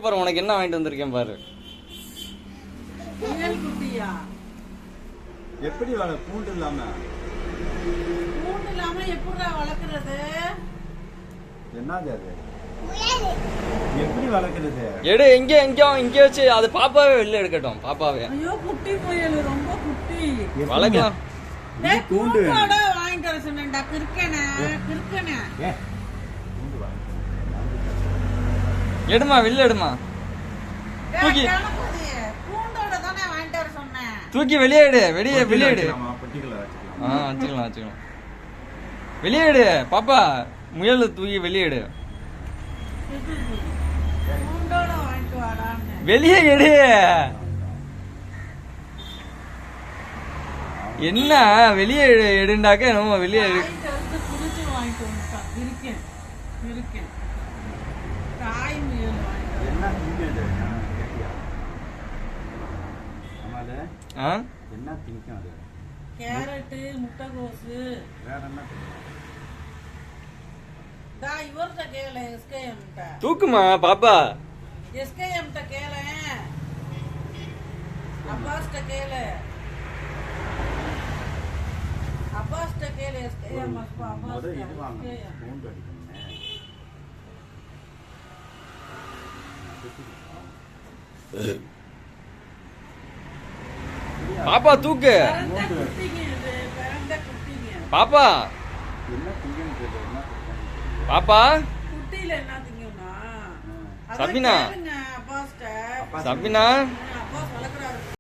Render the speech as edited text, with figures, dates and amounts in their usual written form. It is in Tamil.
பாரு உனக்கு என்ன வாங்கிட்டு வந்திருக்கேன் பாரு. எப்படி பூண்டு இல்லாம எப்படி வளர்க்கறது? என்னது அது? எப்படி வளர்க்கறது? எடு எங்க வச்சு அது பாப்பாவே வெளில எடுக்கட்டும். பாப்பாவே ஐயோ குட்டி முயல் ரொம்ப குட்டி வளர்க்கலாம். பூண்டு வாங்கிட்டு வர சொன்னேன்டா. கிறுக்கனே எடுமா வெளில எடுமா. தூக்கி பூண்டோட தானே வாங்கிட்டு வர சொன்னேன். தூக்கி வெளியே எடு. வெளியே எடு. வச்சுக்கலாம். வெளியே எடு பாப்பா. முயல் தூக்கி வெளியே எடு. பூண்டோட வாங்கிட்டு வாடான்னு. வெளியே எடு. என்ன வெளியே எடுண்டாக்க நம்ம வெளியே எடு. புடிச்சு வாங்கிட்டு வந்துட்டான். இருக்கேன் தாய் முயல் வாங்கிட்டு என்ன திங்கும் அது? கேரட், முட்டைகோசு. வேற என்ன? இவர்கிட்ட கேளு. SKM தூக்குமா பாப்பா. SKM கேளு. அப்பாஸ்ட கேளு. SKM பாப்பா தூக்கு. பாப்பா பாப்பா குட்டியில என்ன திங்கும்னா சபினா. அப்பாஸ்ட சபினா